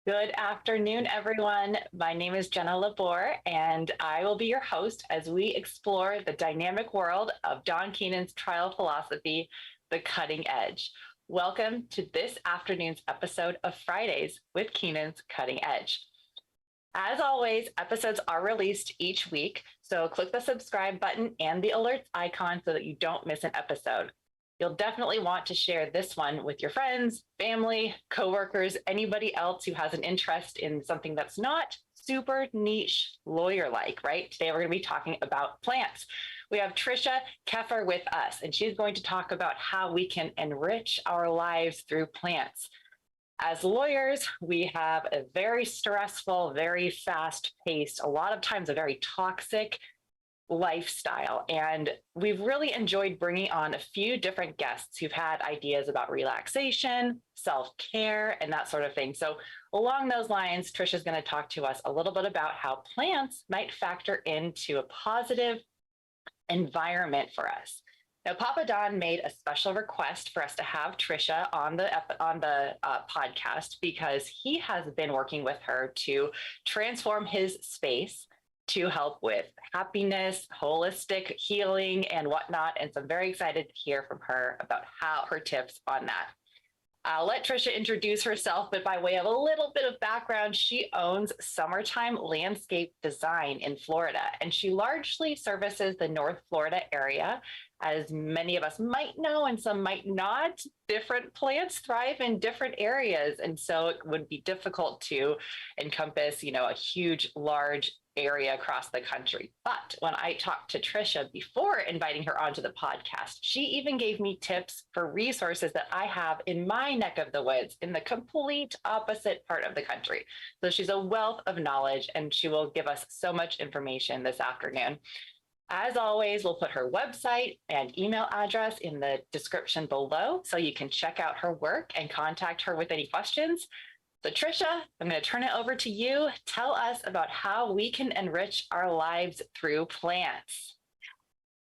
Good afternoon, everyone. My name is Jenna Labor, and I will be your host as we explore the dynamic world of Don Keenan's trial philosophy, The Cutting Edge. Welcome to this afternoon's episode of Fridays with Keenan's Cutting Edge. As always, episodes are released each week, so click the subscribe button and the alerts icon so that you don't miss an episode. You'll definitely want to share this one with your friends, family, coworkers, anybody else who has an interest in something that's not super niche lawyer-like, right? Today, we're going to be talking about plants. We have Tricia Keffer with us, and she's going to talk about how we can enrich our lives through plants. As lawyers, we have a very stressful, very fast-paced, a lot of times a very toxic lifestyle. And we've really enjoyed bringing on a few different guests who've had ideas about relaxation, self-care, and that sort of thing. So along those lines, Tricia's going to talk to us a little bit about how plants might factor into a positive environment for us. Now, Papa Don made a special request for us to have Tricia on the podcast because he has been working with her to transform his space to help with happiness, holistic healing, and whatnot. And so I'm very excited to hear from her about her tips on that. I'll let Tricia introduce herself, but by way of a little bit of background, she owns Summertime Landscape Design in Florida, and she largely services the North Florida area. As many of us might know, and some might not, different plants thrive in different areas. And so it would be difficult to encompass, a huge, large area across the country. But when I talked to Tricia before inviting her onto the podcast, she even gave me tips for resources that I have in my neck of the woods in the complete opposite part of the country. So she's a wealth of knowledge, and she will give us so much information this afternoon. As always, we'll put her website and email address in the description below so you can check out her work and contact her with any questions. So Tricia, I'm going to turn it over to you. Tell us about how we can enrich our lives through plants.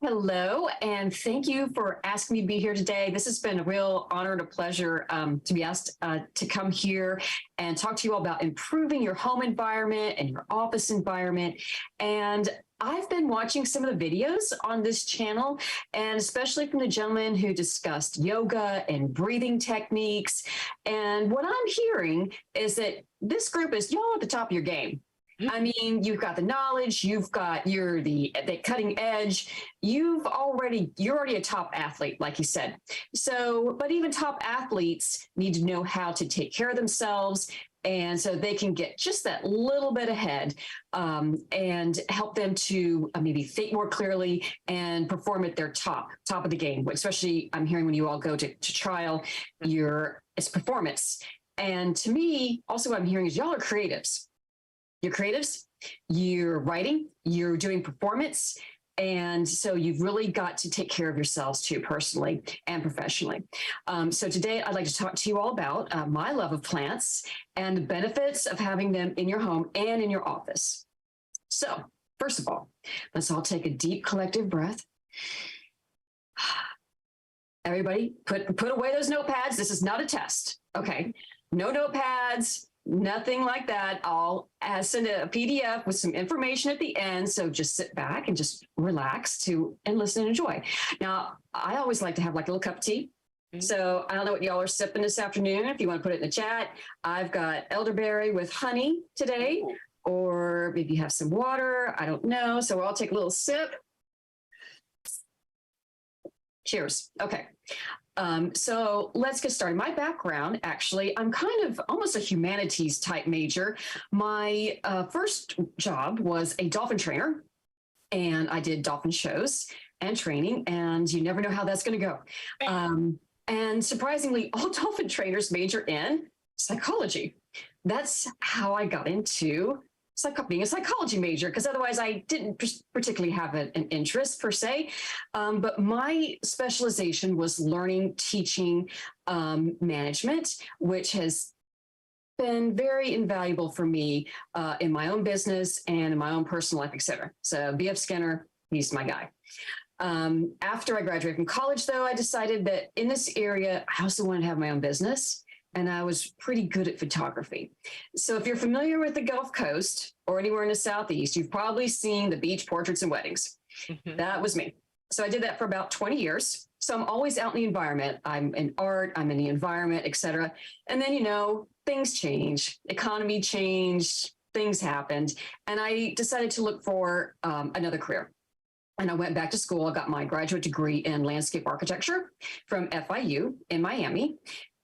Hello, and thank you for asking me to be here today. This has been a real honor and a pleasure to be asked to come here and talk to you all about improving your home environment and your office environment. And I've been watching some of the videos on this channel, and especially from the gentleman who discussed yoga and breathing techniques. And what I'm hearing is that this group is y'all at the top of your game. I mean, you've got the knowledge, you're the cutting edge, you're already a top athlete, like you said. So, but even top athletes need to know how to take care of themselves, and so they can get just that little bit ahead and help them to maybe think more clearly and perform at their top of the game. Especially, I'm hearing when you all go to trial, it's performance. And to me, also what I'm hearing is y'all are creatives. You're creatives, you're writing, you're doing performance. And so you've really got to take care of yourselves too, personally and professionally. So today I'd like to talk to you all about my love of plants and the benefits of having them in your home and in your office. So first of all, let's all take a deep collective breath. Everybody put away those notepads. This is not a test. Okay. No notepads. Nothing like that. I'll send a PDF with some information at the end. So just sit back and just relax and listen and enjoy. Now, I always like to have like a little cup of tea. Mm-hmm. So I don't know what y'all are sipping this afternoon. If you want to put it in the chat, I've got elderberry with honey today, or maybe you have some water. I don't know. So I'll take a little sip. Cheers. Okay. So let's get started. My background, actually, I'm kind of almost a humanities type major. My first job was a dolphin trainer, and I did dolphin shows and training, and you never know how that's going to go. And surprisingly, all dolphin trainers major in psychology. That's how I got into being a psychology major, because otherwise I didn't particularly have an interest per se. But my specialization was learning, teaching, management, which has been very invaluable for me in my own business and in my own personal life, et cetera. So B.F. Skinner, he's my guy. After I graduated from college, though, I decided that in this area, I also wanted to have my own business. and I was pretty good at photography. So if you're familiar with the Gulf Coast or anywhere in the Southeast, you've probably seen the beach portraits and weddings. Mm-hmm. That was me. So I did that for about 20 years. So I'm always out in the environment. I'm in art, I'm in the environment, et cetera. And then, things change, economy changed, things happened. And I decided to look for another career. And I went back to school. I got my graduate degree in landscape architecture from FIU in Miami.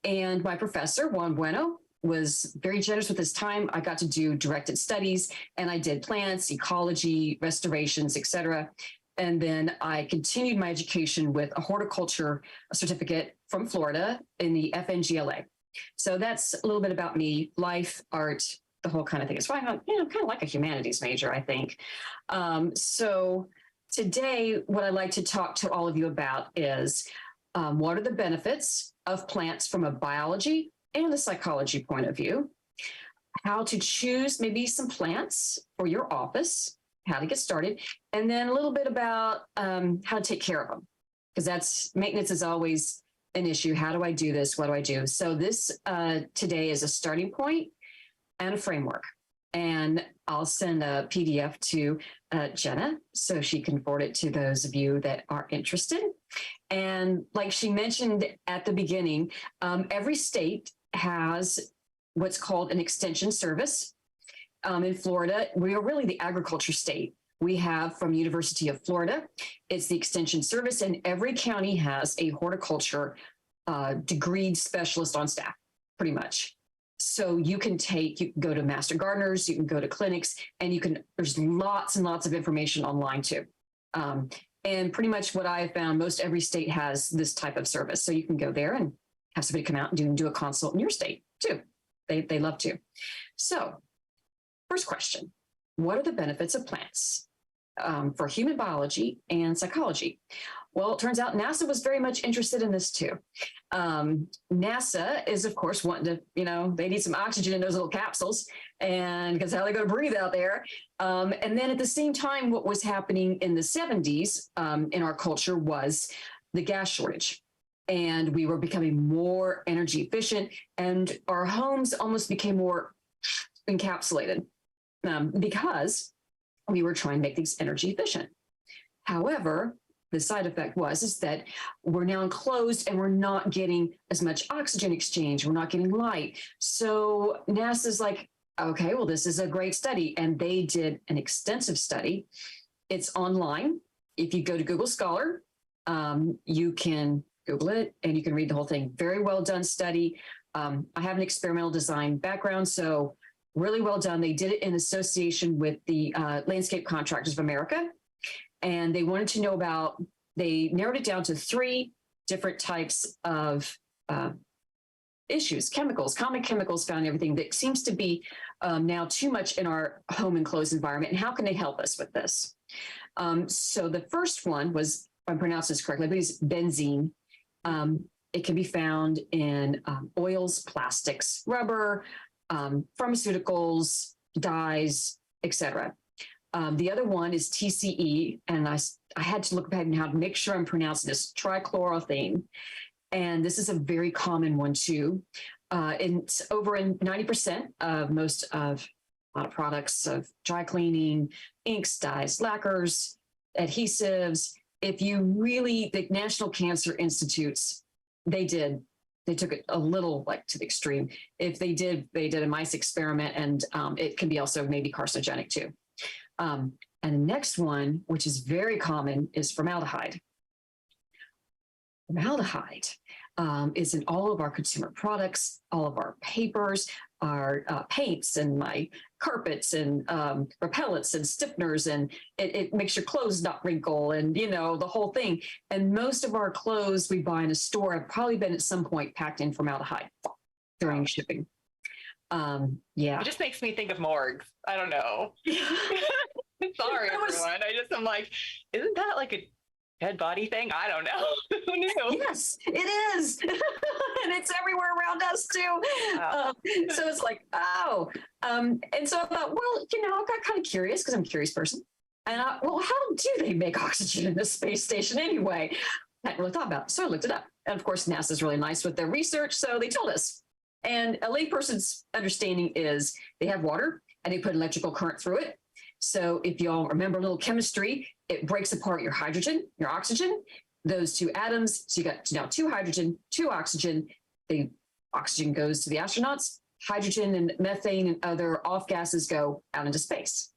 And my professor, Juan Bueno, was very generous with his time. I got to do directed studies, and I did plants, ecology, restorations, et cetera. And then I continued my education with a horticulture certificate from Florida in the FNGLA. So that's a little bit about me, life, art, the whole kind of thing. It's why I'm, kind of like a humanities major, I think. So today, what I'd like to talk to all of you about is what are the benefits of plants from a biology and a psychology point of view, how to choose maybe some plants for your office, how to get started, and then a little bit about how to take care of them, because maintenance is always an issue. How do I do this? What do I do? So this today is a starting point and a framework. And I'll send a PDF to Jenna so she can forward it to those of you that are interested. And like she mentioned at the beginning, every state has what's called an extension service. In Florida, we are really the agriculture state. We have from University of Florida, it's the extension service, and every county has a horticulture degreed specialist on staff, pretty much. So you can go to master gardeners, you can go to clinics, and there's lots and lots of information online too. And pretty much what I have found, most every state has this type of service. So you can go there and have somebody come out and do a consult in your state too. They love to. So first question, what are the benefits of plants for human biology and psychology? Well, it turns out NASA was very much interested in this too. NASA is, of course, wanting to, they need some oxygen in those little capsules, and because how are they going to breathe out there? And then at the same time, what was happening in the 70s in our culture was the gas shortage. And we were becoming more energy efficient, and our homes almost became more encapsulated because we were trying to make things energy efficient. However, the side effect is that we're now enclosed and we're not getting as much oxygen exchange. We're not getting light. So NASA's like, okay, well, this is a great study. And they did an extensive study. It's online. If you go to Google Scholar, you can Google it and you can read the whole thing. Very well done study. I have an experimental design background, so really well done. They did it in association with the Landscape Contractors of America. And they wanted to know they narrowed it down to 3 different types of issues, common chemicals found in everything that seems to be now too much in our home enclosed environment. And how can they help us with this? So the first one was, if I'm pronouncing this correctly, is benzene. It can be found in oils, plastics, rubber, pharmaceuticals, dyes, etc. The other one is TCE, and I had to look back how to make sure I'm pronouncing this, trichloroethane. And this is a very common one too. It's over in 90% of most of a lot of products of dry cleaning, inks, dyes, lacquers, adhesives. If you really, the National Cancer Institutes, they took it a little to the extreme. If they did a mice experiment, and it can be also maybe carcinogenic too. And the next one, which is very common, is formaldehyde. Formaldehyde is in all of our consumer products, all of our papers, our paints, and my carpets, and repellents and stiffeners, and it makes your clothes not wrinkle, and the whole thing. And most of our clothes we buy in a store have probably been at some point packed in formaldehyde during shipping. Yeah. It just makes me think of morgues. I don't know. Sorry, everyone. I'm like, isn't that like a dead body thing? I don't know. Who knew? Yes, it is. And it's everywhere around us too. Wow. So it's like, oh. And so I thought, well, I got kind of curious because I'm a curious person. And how do they make oxygen in the space station anyway? I hadn't really thought about it. So I looked it up. And of course, NASA's really nice with their research. So they told us. And a layperson's understanding is they have water and they put electrical current through it. So if y'all remember a little chemistry, it breaks apart your hydrogen, your oxygen, those two atoms. So you got now 2 hydrogen, 2 oxygen. The oxygen goes to the astronauts. Hydrogen and methane and other off gases go out into space.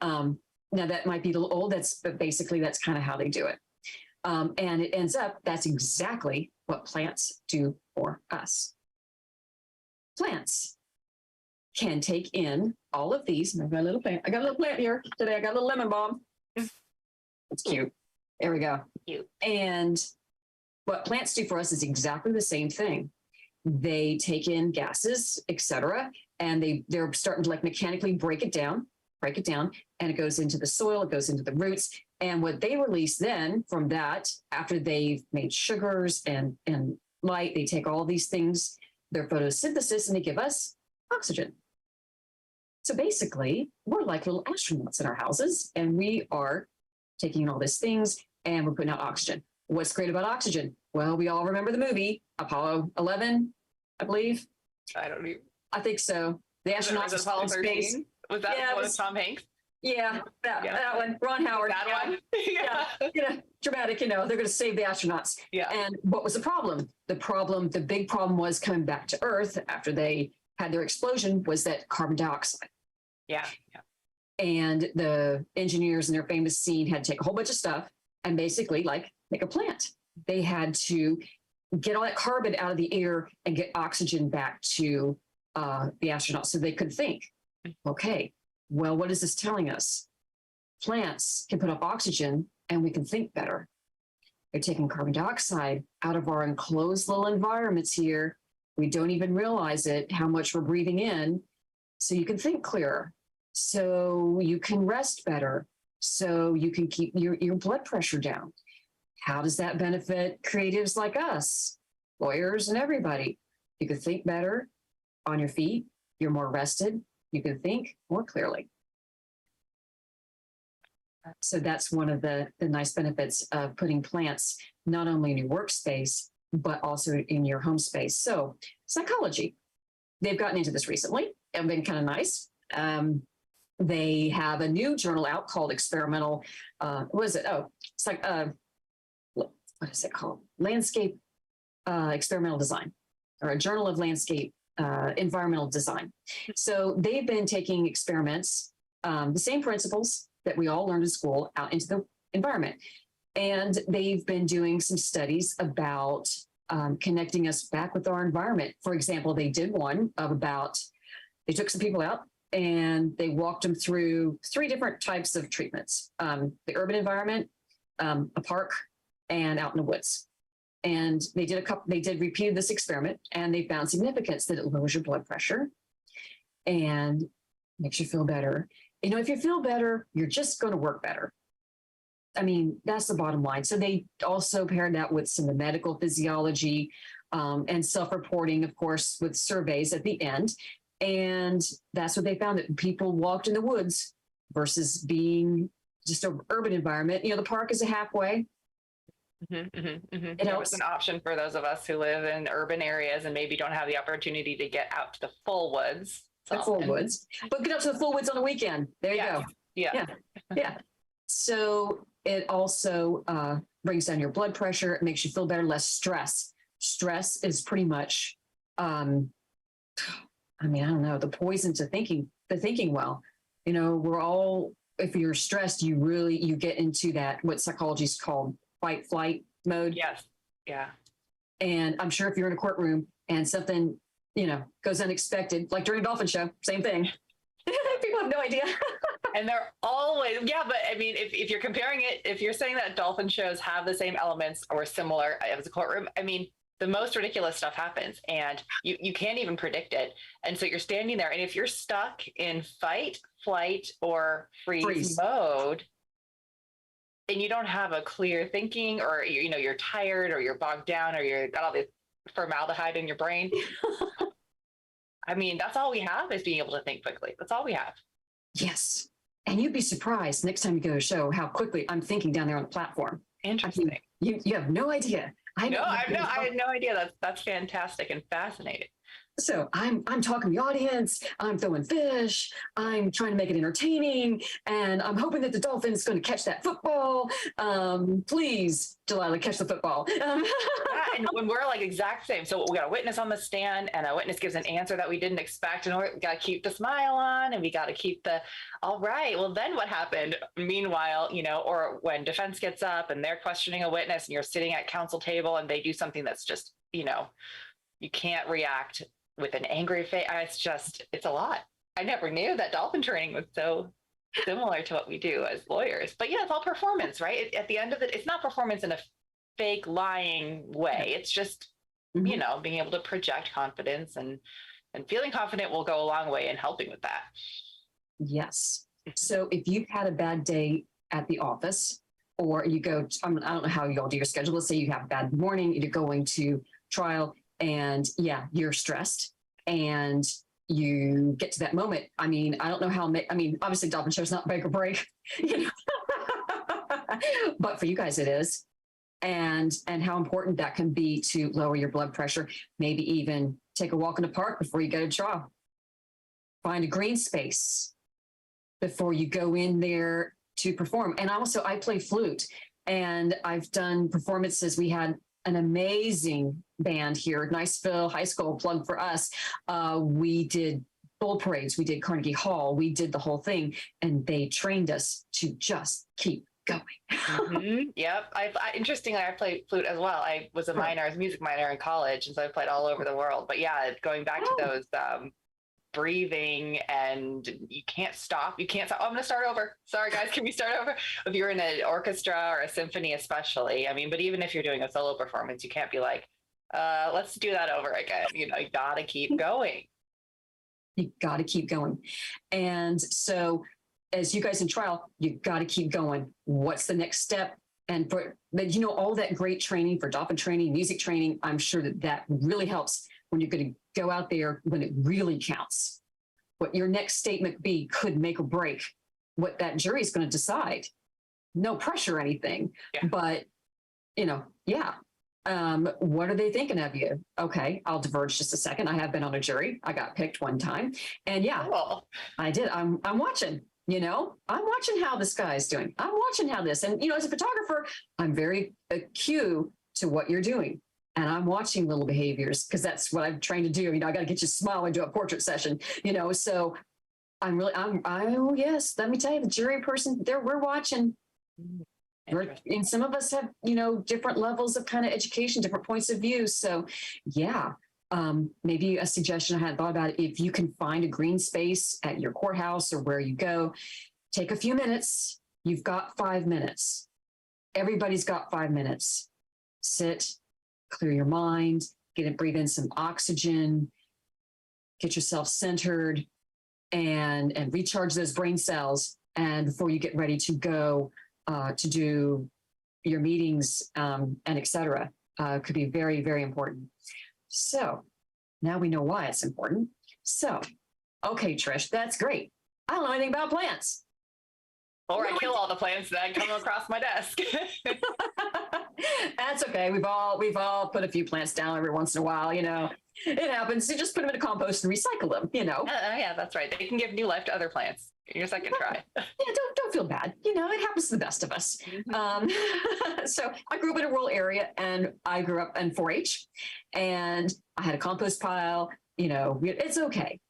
Now that might be a little old, but basically that's kind of how they do it. And it ends up, that's exactly what plants do for us. Plants can take in all of these. I got a little plant here today. I got a little lemon balm. It's cute. There we go. Cute. And what plants do for us is exactly the same thing. They take in gases, et cetera, and they're starting to like mechanically break it down, and it goes into the soil, it goes into the roots. And what they release then from that, after they've made sugars and light, they take all these things, their photosynthesis, and they give us oxygen. So basically, we're like little astronauts in our houses, and we are taking all these things and we're putting out oxygen. What's great about oxygen? Well, we all remember the movie Apollo 11, I believe. I don't even. I think so. The astronauts was Apollo 13? Was that one with Tom Hanks? Yeah, that one. Ron Howard. That one. Yeah, dramatic. They're going to save the astronauts. Yeah. And what was the problem? The big problem was coming back to Earth after they had their explosion was that carbon dioxide. Yeah. And the engineers in their famous scene had to take a whole bunch of stuff and basically like make a plant. They had to get all that carbon out of the air and get oxygen back to the astronauts so they could think, okay, well, what is this telling us? Plants can put up oxygen and we can think better. They're taking carbon dioxide out of our enclosed little environments here. We don't even realize it, how much we're breathing in. So you can think clearer, so you can rest better, so you can keep your blood pressure down. How does that benefit creatives like us, lawyers and everybody? You can think better on your feet. You're more rested. You can think more clearly. So that's one of the nice benefits of putting plants not only in your workspace, but also in your home space. So psychology, they've gotten into this recently and been kind of nice. They have a new journal out called Experimental, what is it? Oh, it's like, what is it called? Landscape Experimental Design, or a Journal of Landscape Environmental Design. So they've been taking experiments, the same principles that we all learned in school, out into the environment. And they've been doing some studies about connecting us back with our environment. For example, they did one they took some people out and they walked them through 3 different types of treatments: the urban environment, a park, and out in the woods. And they did repeat this experiment, and they found significance that it lowers your blood pressure and makes you feel better. If you feel better, you're just going to work better. I mean, that's the bottom line. So they also paired that with some of the medical physiology and self-reporting, of course, with surveys at the end. And that's what they found, that people walked in the woods versus being just an urban environment. The park is a halfway. It helps. It's an option for those of us who live in urban areas and maybe don't have the opportunity to get out to the full woods. But get up to the full woods on the weekend. There you go. Yeah. So it also brings down your blood pressure. It makes you feel better, less stress. Stress is pretty much, I don't know, the poison to thinking well. We're all, if you're stressed, you get into that, what psychology is called fight flight mode. Yes. Yeah. And I'm sure if you're in a courtroom and something, goes unexpected, like during a dolphin show, same thing. People have no idea. And they're always, but I mean, if you're comparing it, if you're saying that dolphin shows have the same elements or similar as a courtroom, I mean, the most ridiculous stuff happens and you can't even predict it. And so you're standing there, and if you're stuck in fight, flight, or freeze mode, and you don't have a clear thinking, or you're tired, or you're bogged down, or you've got all this formaldehyde in your brain. I mean, that's all we have, is being able to think quickly. That's all we have. Yes. And you'd be surprised next time you go to a show how quickly I'm thinking down there on the platform. Interesting. You have no idea. I No, know. I had no idea. That's fantastic and fascinating. So I'm talking to the audience, I'm throwing fish, I'm trying to make it entertaining, and I'm hoping that the dolphin's going to catch that football. Please, Delilah, catch the football. Yeah, and when we're like exact same. So we got a witness on the stand, and a witness gives an answer that we didn't expect, and we got to keep the smile on, and we got to keep the, all right, well, then what happened? Meanwhile, or when defense gets up and they're questioning a witness and you're sitting at counsel table and they do something that's just, you can't react with an angry face. It's a lot. I never knew that dolphin training was so similar to what we do as lawyers. But yeah, it's all performance, right? At the end of it, it's not performance in a fake lying way. It's just, being able to project confidence, and feeling confident will go a long way in helping with that. Yes. So if you've had a bad day at the office, or you go, I don't know how you all do your schedule. Let's say you have a bad morning, you're going to trial, and you're stressed, and you get to that moment. I mean, I don't know how, obviously dolphin show's not make or break, but for you guys it is. And how important that can be to lower your blood pressure, maybe even take a walk in the park before you go to trial. Find a green space before you go in there to perform. And also I play flute, and I've done performances. We had an amazing band here at Niceville High School, plug for us. We did bull parades, we did Carnegie Hall, we did the whole thing, and they trained us to just keep going. Yep. Interestingly, I played flute as well. I was a music minor in college, and so I played all over the world. But yeah, going back to those breathing, and you can't stop. Oh, I'm going to start over. Sorry, guys. Can we start over? If you're in an orchestra or a symphony, especially, but even if you're doing a solo performance, you can't be like, let's do that over again. You got to keep going. You got to keep going. And so as you guys in trial, you got to keep going. What's the next step? And all that great training for dolphin training, music training, I'm sure that really helps when you're going to go out there when it really counts. What your next statement could make or break what that jury is going to decide. No pressure or anything, but what are they thinking of you? Okay, I'll diverge just a second. I have been on a jury. I got picked one time, and cool. I did. I'm watching. I'm watching how this guy's doing. I'm watching how this, and as a photographer, I'm very acute to what you're doing. And I'm watching little behaviors, because that's what I'm trained to do. I got to get you to smile and do a portrait session, so yes, let me tell you, the jury person there, we're watching. And some of us have, different levels of kind of education, different points of view. So maybe a suggestion I hadn't thought about, if you can find a green space at your courthouse or where you go, take a few minutes. You've got 5 minutes. Everybody's got 5 minutes. Sit, clear your mind, breathe in some oxygen, get yourself centered, and recharge those brain cells. And before you get ready to go to do your meetings and et cetera, could be very, very important. So now we know why it's important. So, okay, Trish, that's great. I don't know anything about plants. Or I kill all the plants that come across my desk. That's okay. We've all put a few plants down every once in a while, It happens. You just put them in a compost and recycle them, Yeah, that's right. They can give new life to other plants. Your second try. Don't feel bad. It happens to the best of us. So I grew up in a rural area, and I grew up in 4-H, and I had a compost pile. It's okay.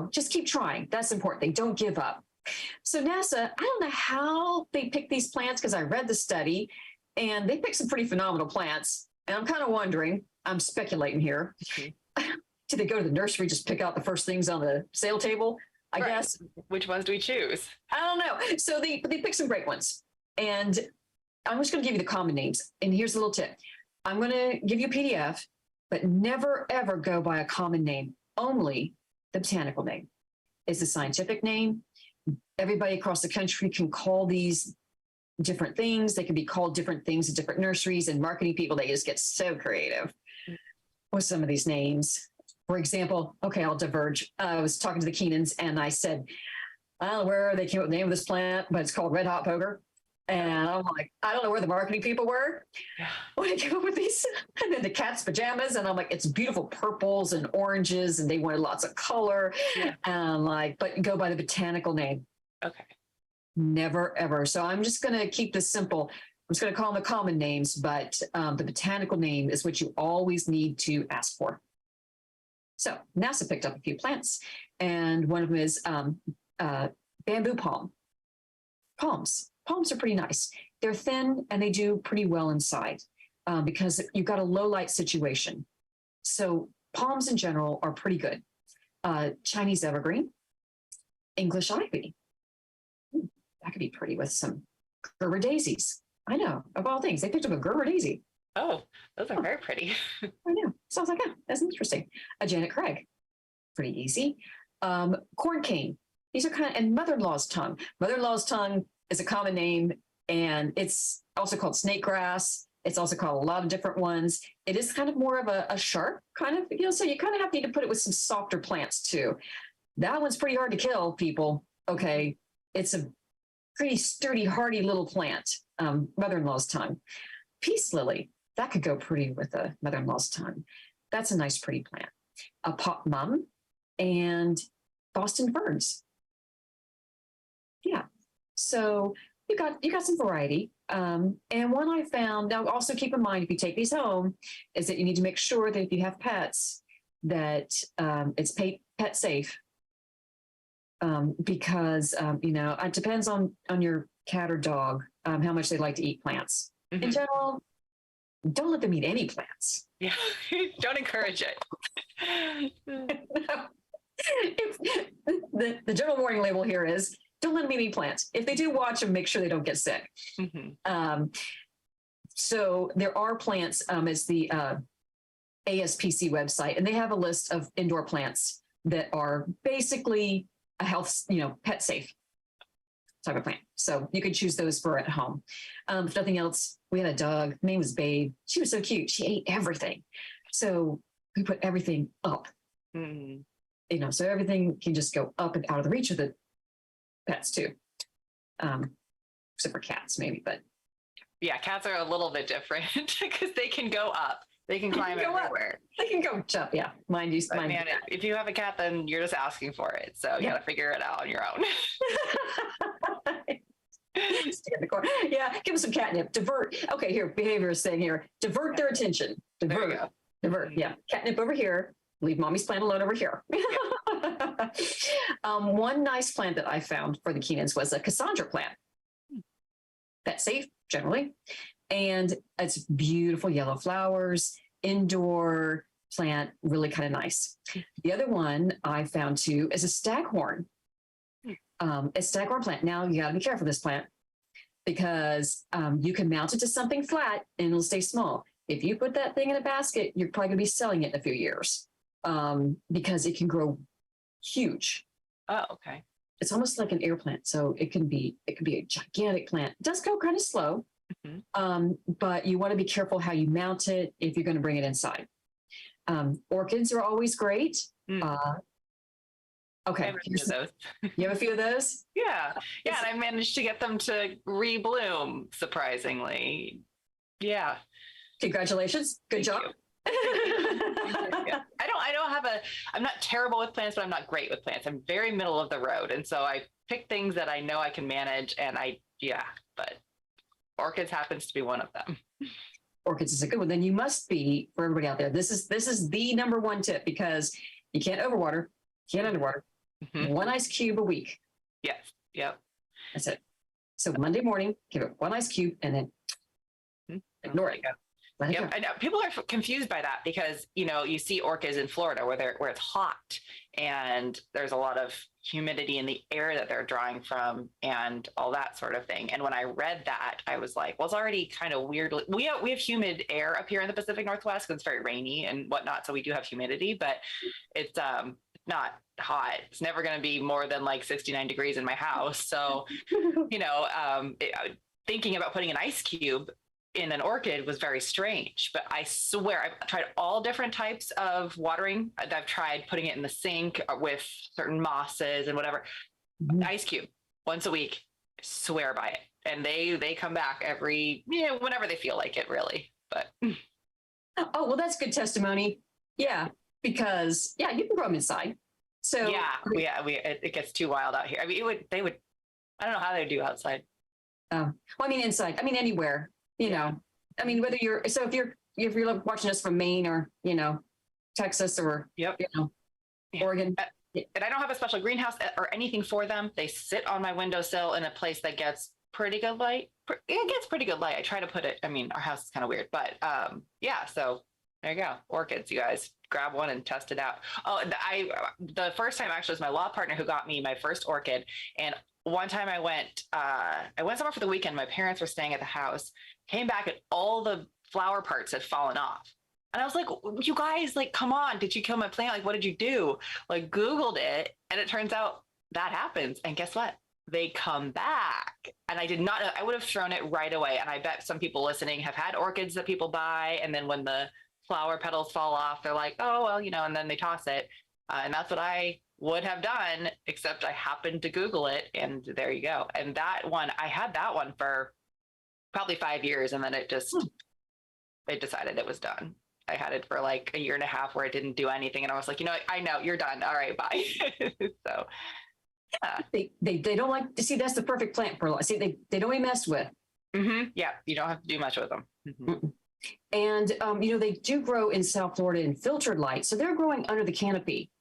Just keep trying. That's the important thing. Don't give up. So NASA, I don't know how they pick these plants, because I read the study, and they picked some pretty phenomenal plants. And I'm kind of wondering, I'm speculating here. Do they go to the nursery, just pick out the first things on the sale table? I guess. Which ones do we choose? I don't know. So they pick some great ones. And I'm just going to give you the common names. And here's a little tip. I'm going to give you a PDF, but never, ever go by a common name. Only the botanical name is the scientific name. Everybody across the country can call these different things. They can be called different things at different nurseries, and marketing people, they just get so creative with some of these names. For example, okay, I'll diverge. I was talking to the Keenans, and I said, I don't know where they came up with the name of this plant, but it's called red hot poker. And I'm like, I don't know where the marketing people were when I came up with these. And then the cat's pajamas. And I'm like, it's beautiful purples and oranges. And they wanted lots of color. Yeah. And I'm like, but go by the botanical name. Okay. Never, ever. So I'm just going to keep this simple. I'm just going to call them the common names, but the botanical name is what you always need to ask for. So NASA picked up a few plants, and one of them is bamboo palm. Palms are pretty nice. They're thin and they do pretty well inside because you've got a low light situation. So palms in general are pretty good. Chinese evergreen, English ivy. That could be pretty with some Gerber daisies. I know, of all things, they picked up a Gerber daisy. Oh, those are very pretty. I know. So I was like, oh, that's interesting. A Janet Craig, pretty easy. Corn cane. These are kind of, and mother-in-law's tongue. Mother-in-law's tongue is a common name, and it's also called snake grass. It's also called a lot of different ones. It is kind of more of a sharp kind of, so you kind of need to put it with some softer plants too. That one's pretty hard to kill, people. Okay. It's a pretty sturdy, hardy little plant. Mother-in-law's tongue. Peace lily. That could go pretty with a mother-in-law's tongue. That's a nice, pretty plant. A pot mum and Boston ferns. Yeah. So you got some variety. And one I found, now also keep in mind, if you take these home, is that you need to make sure that if you have pets, that it's pet safe. Because, it depends on your cat or dog, how much they like to eat plants. Mm-hmm. In general, don't let them eat any plants. Yeah, don't encourage it. The general warning label here is, don't let them eat any plants. If they do, watch them, make sure they don't get sick. Mm-hmm. So there are plants, it's the ASPC website, and they have a list of indoor plants that are basically a health, pet safe type of plant. So you could choose those for at home. If nothing else, we had a dog. Her name was Babe. She was so cute. She ate everything. So we put everything up. Mm-hmm. So everything can just go up and out of the reach of the pets too. Except for cats, maybe, but. Yeah, cats are a little bit different because they can go up. They can climb everywhere. They can go jump, yeah. Mind you. Man, if you have a cat, then you're just asking for it. So you got to figure it out on your own. Stay in the corner. Yeah, give them some catnip. Divert. Okay, here, behavior is saying here. Divert their attention. Divert. Yeah, catnip over here. Leave mommy's plant alone over here. One nice plant that I found for the Keenans was a Cassandra plant. That's safe, generally. And it's beautiful yellow flowers, indoor plant, really kind of nice. The other one I found too is a staghorn. A staghorn plant. Now you got to be careful with this plant because you can mount it to something flat and it'll stay small. If you put that thing in a basket, you're probably going to be selling it in a few years because it can grow huge. Oh, okay. It's almost like an air plant. So it can be a gigantic plant. It does go kind of slow. Mm-hmm. But you want to be careful how you mount it if you're going to bring it inside. Orchids are always great. Okay. You have a few of those? Yeah. And I managed to get them to rebloom, surprisingly. Yeah. Congratulations. Good job. I'm not terrible with plants, but I'm not great with plants. I'm very middle of the road. And so I pick things that I know I can manage but orchids happens to be one of them. Orchids is a good one. Then you must be, for everybody out there, this is the number one tip because you can't overwater, can't underwater. Mm-hmm. One ice cube a week. Yes. Yep. That's it. So Monday morning, give it one ice cube and then ignore it. Yep. I know people are confused by that because, you see orchids in Florida where it's hot and there's a lot of humidity in the air that they're drawing from and all that sort of thing. And when I read that, I was like, well, it's already kind of weird. We have humid air up here in the Pacific Northwest because it's very rainy and whatnot. So we do have humidity, but it's not hot. It's never going to be more than like 69 degrees in my house. So, thinking about putting an ice cube in an orchid was very strange, but I swear I've tried all different types of watering. I've tried putting it in the sink with certain mosses and whatever. Ice cube once a week. I swear by it. and they come back every, whenever they feel like it, really. But oh, well, that's good testimony. Yeah, because you can grow them inside. So it gets too wild out here. I mean, they would. I don't know how they do outside. Well, I mean, inside. I mean, anywhere. I mean, whether if you're watching us from Maine or Texas or Oregon. And I don't have a special greenhouse or anything for them. They sit on my windowsill in a place that gets pretty good light. It gets pretty good light. I try to put it. I mean, our house is kind of weird, but so there you go. Orchids, you guys grab one and test it out. Oh, the first time actually was my law partner who got me my first orchid. And one time I went somewhere for the weekend. My parents were staying at the house, came back and all the flower parts had fallen off. And I was like, you guys, like, come on, did you kill my plant? Like, what did you do? Like, Googled it. And it turns out that happens. And guess what? They come back. And I did not, I would have thrown it right away. And I bet some people listening have had orchids that people buy. And then when the flower petals fall off, they're like, oh, well, and then they toss it. And that's what I would have done, except I happened to Google it. And there you go. And that one, I had that one for probably 5 years. And then it decided it was done. I had it for like a year and a half where it didn't do anything. And I was like, I know you're done. All right, bye. So yeah. They don't like to see, that's the perfect plant for life. See, they don't even mess with. Mm-hmm. Yeah. You don't have to do much with them. Mm-hmm. And, they do grow in South Florida in filtered light. So they're growing under the canopy.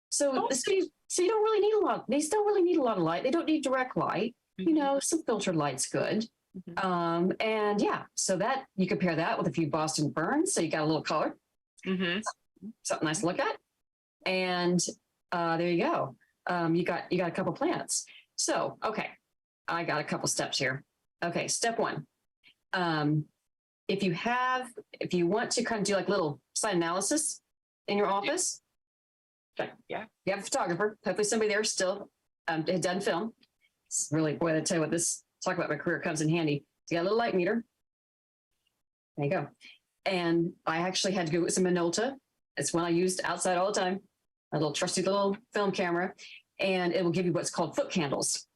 So you don't really need a lot. They still really need a lot of light. They don't need direct light. Mm-hmm. Some filtered light's good. Mm-hmm. And so that you compare that with a few Boston ferns. So you got a little color, something nice to look at. And there you go. You got a couple plants. So, okay. I got a couple steps here. Okay. Step one. If you want to kind of do like little site analysis in your office, you have a photographer, hopefully somebody there still had done film. It's really, boy, I tell you what, talk about my career comes in handy. You got a little light meter. There you go. And I actually had to go with some Minolta. It's one I used outside all the time. A little trusty little film camera. And it will give you what's called foot candles.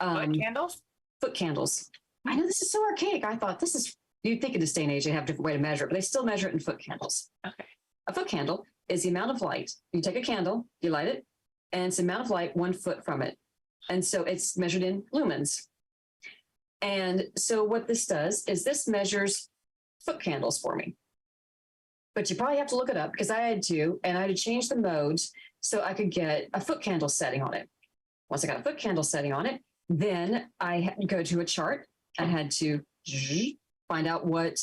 Foot candles? Foot candles. I know this is so archaic. I thought you'd think in this day and age they have a different way to measure it, but they still measure it in foot candles. Okay. A foot candle is the amount of light. You take a candle, you light it, and it's the amount of light 1 foot from it. And so it's measured in lumens. And so what this does is this measures foot candles for me. But you probably have to look it up because I had to change the modes so I could get a foot candle setting on it. Once I got a foot candle setting on it, then I had to go to a chart. I had to find out what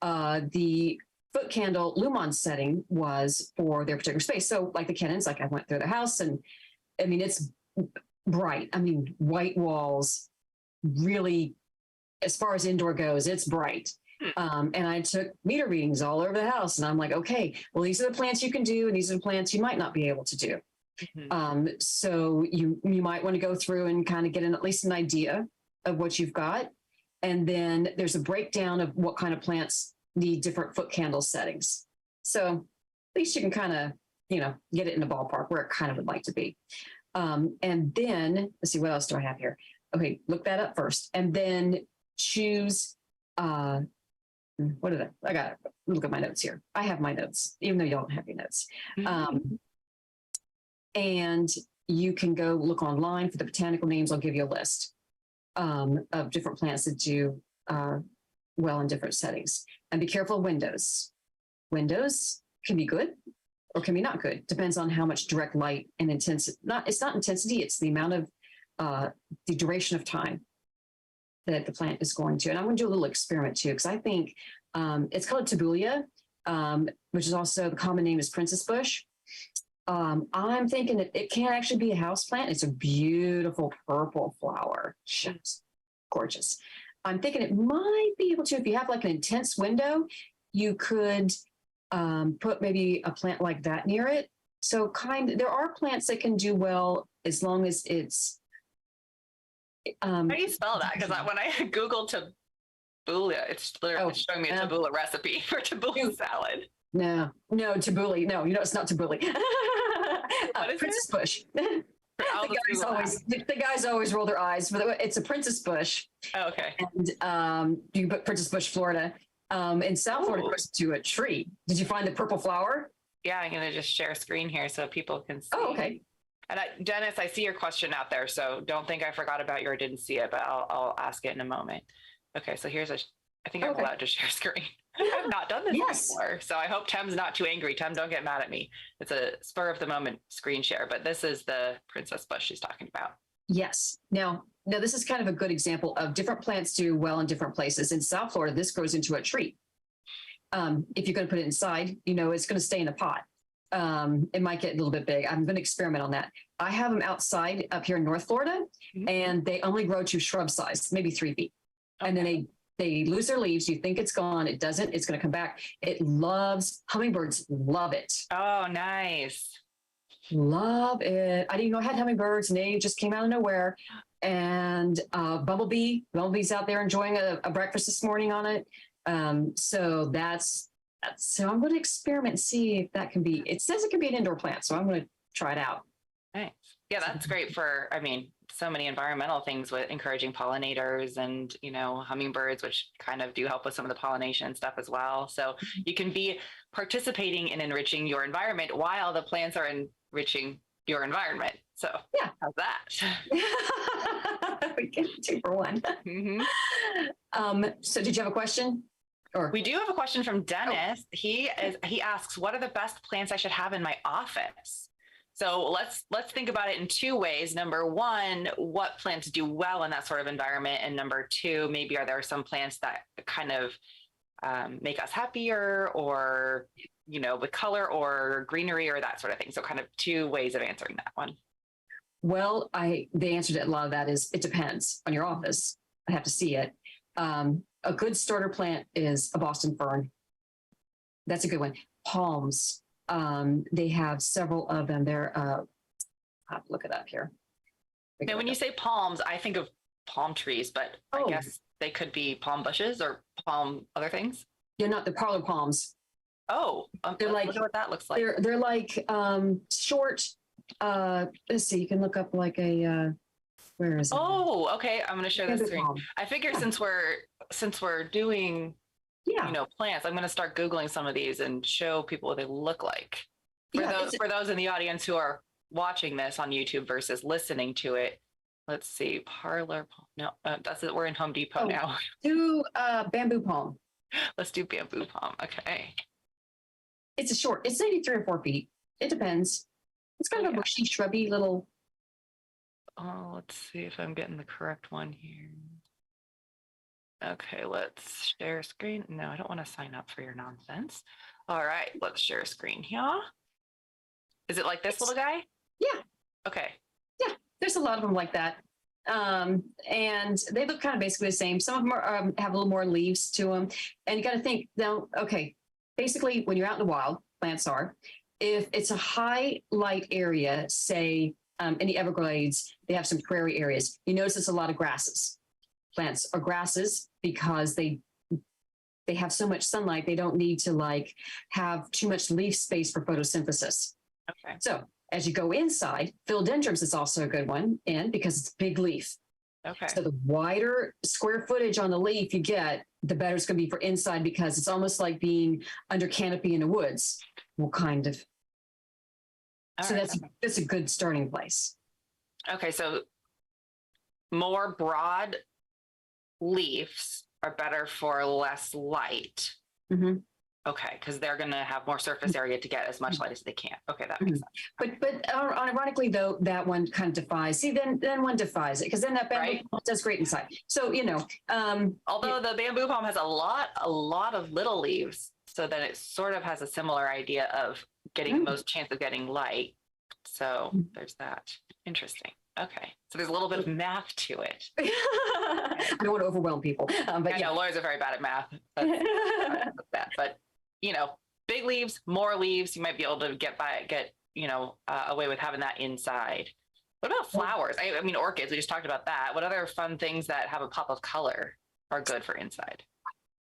the foot candle lumen setting was for their particular space. So like the Kennans, like I went through the house and I mean, it's bright. I mean, white walls, really, as far as indoor goes, it's bright. And I took meter readings all over the house and I'm like, okay, well, these are the plants you can do. And these are the plants you might not be able to do. Mm-hmm. So you might want to go through and kind of get at least an idea of what you've got. And then there's a breakdown of what kind of plants need different foot candle settings. So at least you can kind of, get it in the ballpark where it kind of would like to be. And then let's see, what else do I have here? Okay, look that up first. And then choose, I got to look at my notes here. I have my notes, even though y'all don't have your notes. And you can go look online for the botanical names. I'll give you a list of different plants that do well in different settings. And be careful of windows. Windows can be good or can be not good. Depends on how much direct light and intensity. It's not intensity, it's the amount of the duration of time that the plant is going to. And I'm going to do a little experiment too, because I think it's called Tabulia, which is also the common name is princess bush. I'm thinking that it can actually be a house plant. It's a beautiful purple flower. It's gorgeous. I'm thinking it might be able to, if you have like an intense window, you could put maybe a plant like that near it. So there are plants that can do well as long as it's. How do you spell that? Because when I Googled tabula, it's literally showing me a tabula recipe for tabula salad. No, tabuli. No, it's not tabuli. What is Princess it? bush. The guys always roll their eyes, but it's a princess bush. Oh, okay. And you put Princess Bush, Florida. In South Florida, it goes to a tree. Did you find the purple flower? Yeah, I'm going to just share a screen here so people can see. Oh, okay. And Dennis, I see your question out there, so don't think I forgot about you or didn't see it, but I'll ask it in a moment. Okay, so I think I'm allowed to share screen. I've not done this before, so I hope Tem's not too angry. Tem, don't get mad at me. It's a spur of the moment screen share, but this is the princess bush she's talking about. Yes. Now, this is kind of a good example of different plants do well in different places. In South Florida, this grows into a tree. If you're going to put it inside, it's going to stay in a pot. It might get a little bit big. I'm going to experiment on that. I have them outside up here in North Florida, and they only grow to shrub size, maybe 3 feet. Okay. And then they lose their leaves. You think it's gone. It doesn't. It's going to come back. Hummingbirds love it. Oh, nice. Love it. I didn't know I had hummingbirds, and they just came out of nowhere. And Bumblebee's out there enjoying a breakfast this morning on it. So I'm going to experiment and see if that can be. It says it can be an indoor plant, so I'm going to try it out. Nice. Yeah, that's great for, so many environmental things with encouraging pollinators and, hummingbirds, which kind of do help with some of the pollination stuff as well. So you can be participating in enriching your environment while the plants are enriching your environment. So yeah, how's that? We get 2 for 1. Mm-hmm. So did you have a question? Or we do have a question from Dennis. He asks, what are the best plants I should have in my office? So let's think about it in 2 ways. Number 1, what plants do well in that sort of environment? And number 2, maybe are there some plants that kind of make us happier, or, with color or greenery or that sort of thing? So kind of 2 ways of answering that one. Well, the answer to a lot of that is it depends on your office. I have to see it. A good starter plant is a Boston fern. That's a good one. Palms. They have several of them. They're, I'll have to look it up here. Now, when you say palms, I think of palm trees, but I guess they could be palm bushes or palm other things. They're not the parlor palms. Oh, they're like, what that looks like. They're like short. Let's see. You can look up like a. Where is it? Oh, okay. I'm going to share the screen. I figure since we're doing, plants, I'm going to start Googling some of these and show people what they look like. For those in the audience who are watching this on YouTube versus listening to it, let's see. Parlor palm. No, that's it. We're in Home Depot now. Do bamboo palm. Let's do bamboo palm. Okay. It's it's maybe 3 or 4 feet. It depends. It's kind of a bushy, shrubby little. Oh, let's see if I'm getting the correct one here. Okay, let's share screen. No, I don't want to sign up for your nonsense. All right, let's share screen here. Is it like this little guy? Yeah. Okay. Yeah, there's a lot of them like that. And they look kind of basically the same. Some of them are, have a little more leaves to them. And you got to think, now, okay, basically when you're out in the wild, plants are, if it's a high light area, say, in the Everglades, they have some prairie areas. You notice it's a lot of grasses. Plants are grasses because they have so much sunlight. They don't need to have too much leaf space for photosynthesis. Okay. So as you go inside, philodendrons is also a good one because it's big leaf. Okay. So the wider square footage on the leaf you get, the better it's going to be for inside because it's almost like being under canopy in the woods. Well, kind of. So that's a good starting place. Okay, so more broad leaves are better for less light. Mm-hmm. Okay, because they're going to have more surface area to get as much light as they can. Okay, that makes sense. But ironically, though, that one kind of defies. See, then one defies it because then that bamboo palm does great inside. So although the bamboo palm has a lot of little leaves, so then it sort of has a similar idea of getting most chance of getting light. So there's that. Interesting. Okay. So there's a little bit of math to it. I don't want to overwhelm people. But I know lawyers are very bad at math. That's bad. But, big leaves, more leaves, you might be able to get away with having that inside. What about flowers? I mean, orchids, we just talked about that. What other fun things that have a pop of color are good for inside?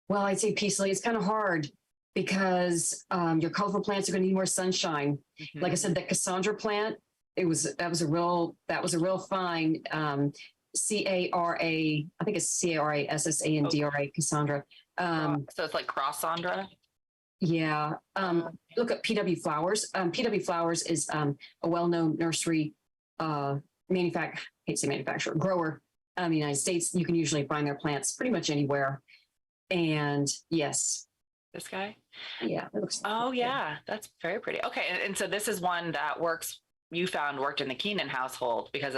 Well, I'd say peace lily. It's kind of hard because your colorful plants are going to need more sunshine. Mm-hmm. Like I said, the Cassandra plant that was a real fine. C-A-R-A, I think it's C-A-R-A-S-S-A-N-D-R-A, Cassandra. So it's like Cross-Sandra? Yeah. Look at PW Flowers. PW Flowers is a well-known nursery grower in the United States. You can usually find their plants pretty much anywhere. And yes. This guy? Yeah. It looks yeah. That's very pretty. Okay. And so this is one that worked in the Keenan household because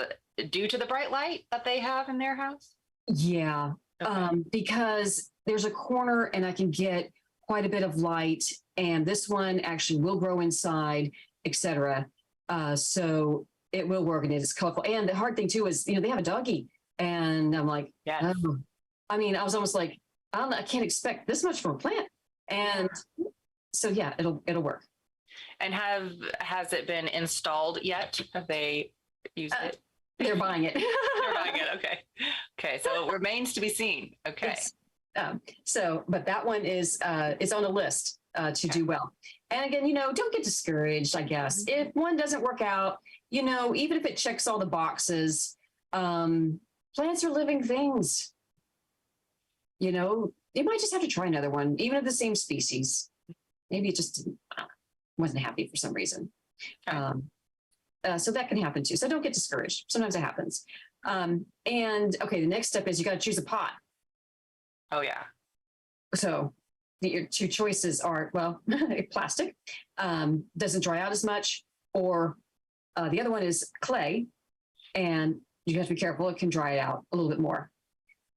due to the bright light that they have in their house? Yeah. Okay. Because there's a corner and I can get quite a bit of light, and this one actually will grow inside, etc. So it will work, and it's colorful. And the hard thing too is, they have a doggy, and I'm like, yes. I was almost like, I can't expect this much from a plant, and so yeah, it'll work. And has it been installed yet? Have they used it? They're buying it. They're buying it. Okay. So it remains to be seen. Okay. But that one is on a list to do well. And again, don't get discouraged, I guess. If one doesn't work out, even if it checks all the boxes, plants are living things. You might just have to try another one, even of the same species. Maybe it just wasn't happy for some reason. Okay. So that can happen too. So don't get discouraged. Sometimes it happens. The next step is you got to choose a pot. Oh, yeah. So your two choices are, plastic, doesn't dry out as much, or the other one is clay, and you have to be careful. It can dry it out a little bit more.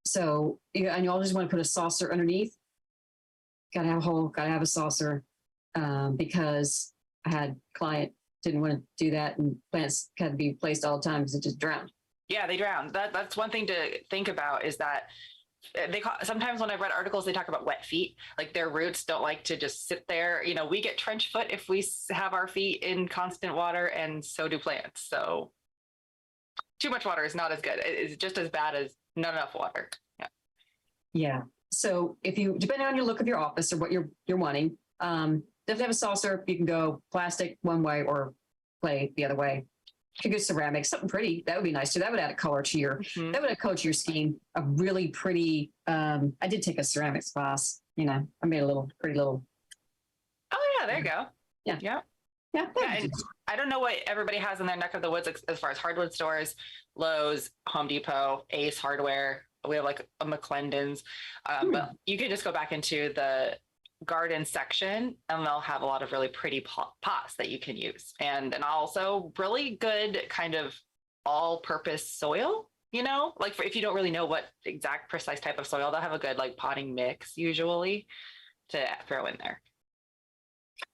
So, and you always want to put a saucer underneath. Got to have a hole, got to have a saucer, because I had a client didn't want to do that, and plants had to be placed all the time because it just drowned. Yeah, they drown. That's one thing to think about, is that sometimes when I've read articles, they talk about wet feet, like their roots don't like to just sit there. We get trench foot if we have our feet in constant water, and so do plants. So too much water is not as good. It's just as bad as not enough water. Yeah. Yeah. So depending on your look of your office or what you're wanting, definitely have a saucer. You can go plastic one way or clay the other way. You could go ceramic, something pretty. That would be nice too. That would add a color to your scheme. A really pretty. I did take a ceramics class. I made a pretty little. Oh yeah, there you go. Yeah. And I don't know what everybody has in their neck of the woods as far as hardwood stores: Lowe's, Home Depot, Ace Hardware. We have like a McClendon's, but you can just go back into the garden section and they'll have a lot of really pretty pots that you can use, and also really good kind of all-purpose soil, like if you don't really know what exact precise type of soil, they'll have a good like potting mix usually to throw in there.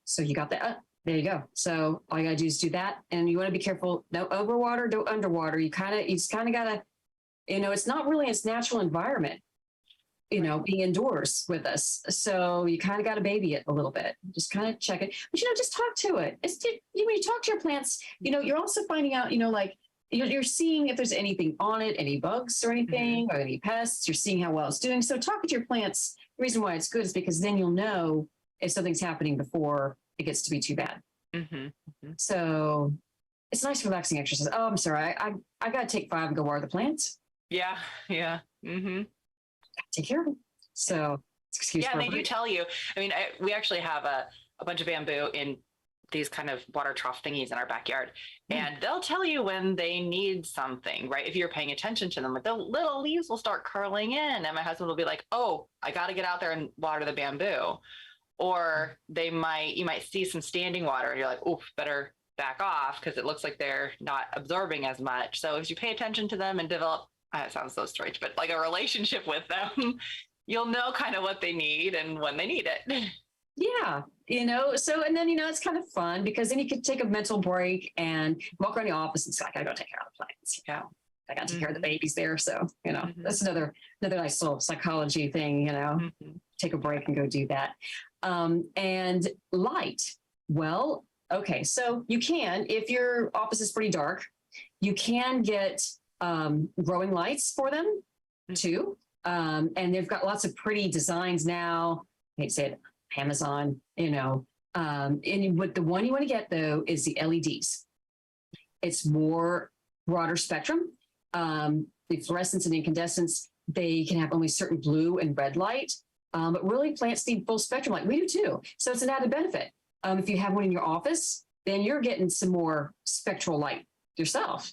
So you got that. There you go. So all you gotta do is do that, and you want to be careful. No overwater, no underwater. You just kind of gotta, it's not really its natural environment, being indoors with us. So you kind of got to baby it a little bit, just kind of check it, but, just talk to it. When you talk to your plants, you're also finding out, like you're seeing if there's anything on it, any bugs or anything, or any pests. You're seeing how well it's doing. So talking to your plants, the reason why it's good is because then you'll know if something's happening before it gets to be too bad. So it's a nice relaxing exercise. Oh, I'm sorry. I got to take 5 and go water the plants. Yeah. Take care of them. So excuse me. Yeah, and they do tell you. I mean, we actually have a bunch of bamboo in these kind of water trough thingies in our backyard, and they'll tell you when they need something, right? If you're paying attention to them, but the little leaves will start curling in, and my husband will be like, "Oh, I got to get out there and water the bamboo," or you might see some standing water, and you're like, "Oof, better back off because it looks like they're not absorbing as much." So if you pay attention to them and develop, it sounds so strange, but like a relationship with them, you'll know kind of what they need and when they need it. Yeah. So, and then, it's kind of fun because then you could take a mental break and walk around the office and say, I gotta go take care of the plants. Yeah. I gotta take care of the babies there. So, that's another nice little psychology thing, take a break and go do that. And light. Well, okay. So you can, if your office is pretty dark, you can get growing lights for them too. And they've got lots of pretty designs now. I hate to say it, Amazon, and what the one you want to get though is the LEDs. It's more broader spectrum. The fluorescence and incandescence, they can have only certain blue and red light, but really plants need full spectrum like we do too. So it's an added benefit. If you have one in your office, then you're getting some more spectral light yourself,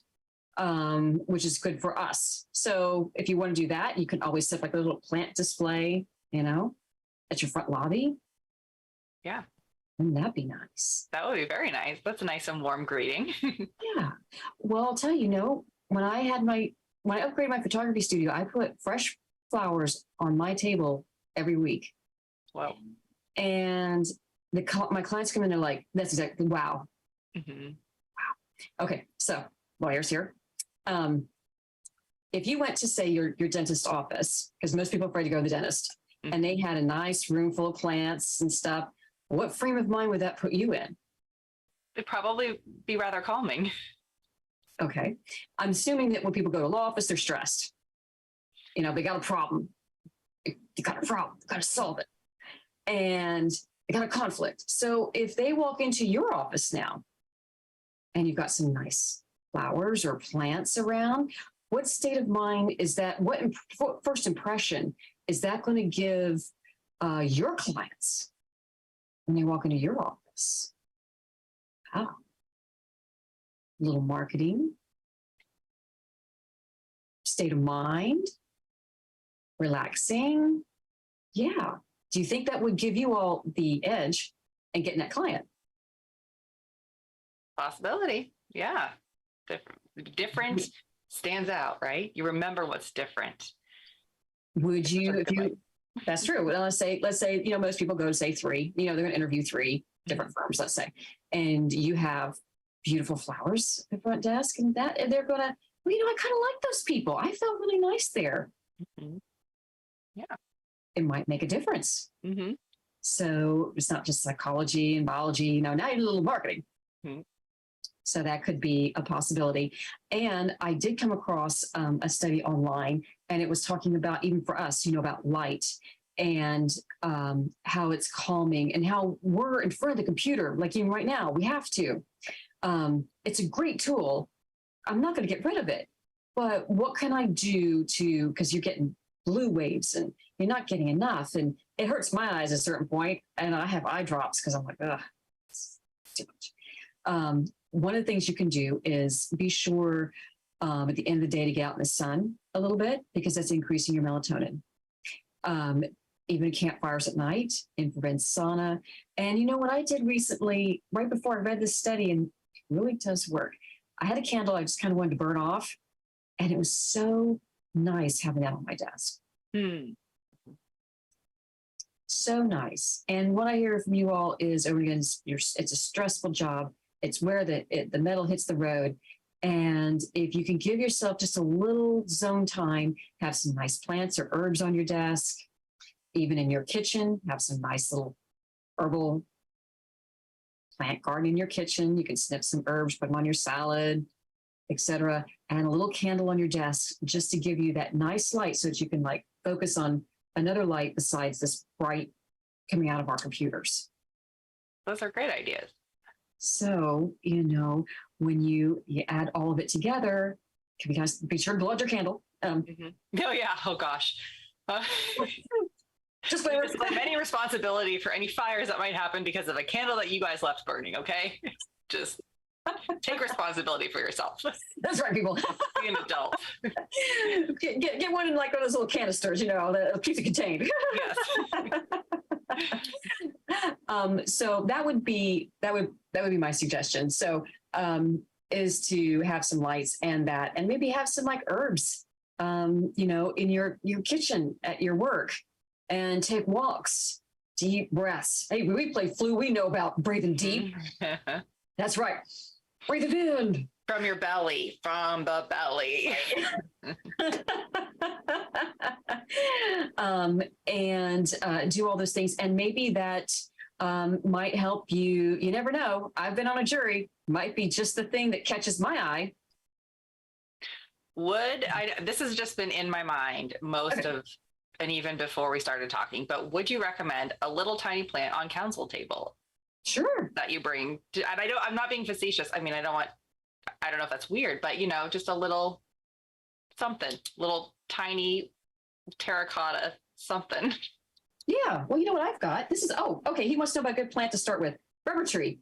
which is good for us. So if you want to do that, you can always set like a little plant display, at your front lobby. Yeah. Wouldn't that be nice? That would be very nice. That's a nice and warm greeting. Yeah. Well, I'll tell you, when I upgraded my photography studio, I put fresh flowers on my table every week. Wow. And my clients come in, they're like, that's exactly, wow. Mm-hmm. Wow. Okay. So lawyers here. If you went to say your dentist office, because most people are afraid to go to the dentist, and they had a nice room full of plants and stuff, what frame of mind would that put you in? It'd probably be rather calming. Okay. I'm assuming that when people go to law office, they're stressed. They got a problem. They got a problem. They got to solve it. And they got a conflict. So if they walk into your office now and you've got some nice flowers or plants around, what state of mind is that? What first impression is that going to give your clients when they walk into your office? Wow. A little marketing, state of mind, relaxing. Yeah. Do you think that would give you all the edge in getting that client? Possibility. Yeah. Different stands out, right? You remember what's different. Would you, that's true. Well, let's say, most people go to say 3, they're going to interview 3 different firms, let's say, and you have beautiful flowers at the front desk and they're going to, I kind of like those people. I felt really nice there. Mm-hmm. Yeah. It might make a difference. Mm-hmm. So it's not just psychology and biology, now you're a little marketing. Mm-hmm. So that could be a possibility. And I did come across a study online, and it was talking about, even for us, about light and how it's calming and how we're in front of the computer, like even right now, we have to. It's a great tool. I'm not going to get rid of it, but what can I do because you're getting blue waves and you're not getting enough, and it hurts my eyes at a certain point, and I have eye drops because I'm like, ugh, it's too much. One of the things you can do is be sure at the end of the day to get out in the sun a little bit, because that's increasing your melatonin. Even campfires at night, infrared sauna. And what I did recently, right before I read this study, and it really does work, I had a candle I just kind of wanted to burn off, and it was so nice having that on my desk. So nice. And what I hear from you all is, again, it's a stressful job. It's where the metal hits the road. And if you can give yourself just a little zone time, have some nice plants or herbs on your desk, even in your kitchen, have some nice little herbal plant garden in your kitchen. You can snip some herbs, put them on your salad, etc. And a little candle on your desk just to give you that nice light so that you can focus on another light besides this bright coming out of our computers. Those are great ideas. So, when you add all of it together, can you guys be sure to blow out your candle? Oh, yeah. Oh, gosh. Just claim any responsibility for any fires that might happen because of a candle that you guys left burning, okay? Just take responsibility for yourself. That's right, people. Be an adult. Get one in one of those little canisters, that keeps it contained. Yes. So that would be my suggestion. So is to have some lights and maybe have some herbs, in your kitchen at your work, and take walks, deep breaths. Hey, we play flu. We know about breathing deep. That's right. Breathe it in. From your belly, from the belly. And do all those things. And maybe that might help you. You never know. I've been on a jury. Might be just the thing that catches my eye. This has just been in my mind and even before we started talking, but would you recommend a little tiny plant on counsel table? Sure. That you bring? And I'm not being facetious. I mean, I I don't know if that's weird, but just a little something, little tiny terracotta something. Yeah. Well, you know what I've got? This is, oh, okay. He wants to know about a good plant to start with. Rubber tree.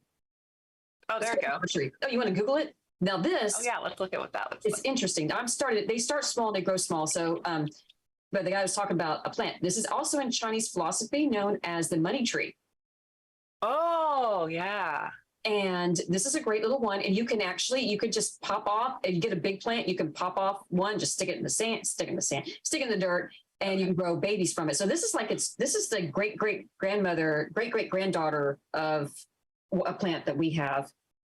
Oh, there we go. Rubber tree. Oh, you want to Google it? Now this. Oh yeah, let's look at what that looks It's like. interesting. They start small, they grow small. So, but the guy was talking about a plant. This is also in Chinese philosophy known as the money tree. Oh yeah. And this is a great little one. And you could just pop off and get a big plant. You can pop off one, just stick it in the sand, stick in the dirt, and you can grow babies from it. So this is the great granddaughter of a plant that we have,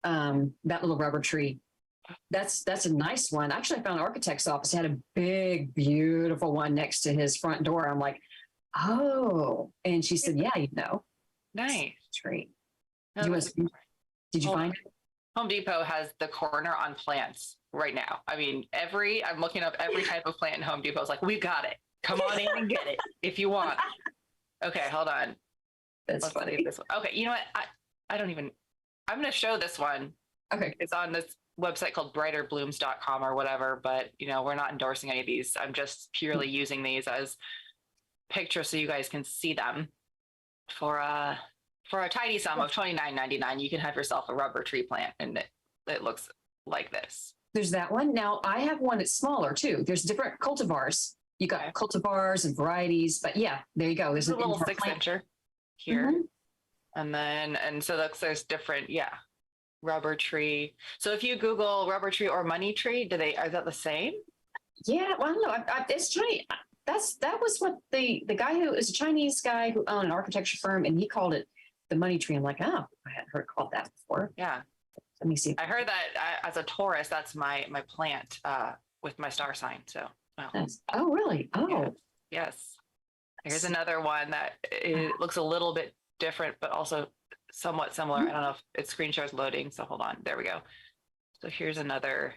that little rubber tree. That's a nice one. Actually, I found an architect's office had a big, beautiful one next to his front door. I'm like, oh, and she said, yeah, Nice tree. No, Did you find it? Home Depot has the corner on plants right now. I mean, I'm looking up every type of plant in Home Depot. It's like, we've got it. Come on in and get it if you want. Okay, hold on. Let's funny. This one. Okay, you know what? I'm going to show this one. Okay. It's on this website called brighterblooms.com or whatever, but we're not endorsing any of these. I'm just purely using these as pictures so you guys can see them. For a tiny sum of $29.99, you can have yourself a rubber tree plant, and it looks like this. There's that one. Now I have one that's smaller too. There's different cultivars. You got cultivars and varieties, but yeah, there you go. There's a little 6-incher here. Mm-hmm. And so there's different, rubber tree. So if you Google rubber tree or money tree, are that the same? Yeah, well, I don't know. It's Chinese. That was what the guy who is a Chinese guy who owned an architecture firm, and he called it the money tree. I'm like, oh, I hadn't heard it called that before. Yeah. Let me see. I heard that as a Taurus, that's my plant with my star sign. So. Oh, really? Oh. Yeah. Yes. Here's another one that it looks a little bit different, but also somewhat similar. I don't know if its screen share is loading. So hold on. There we go. So here's another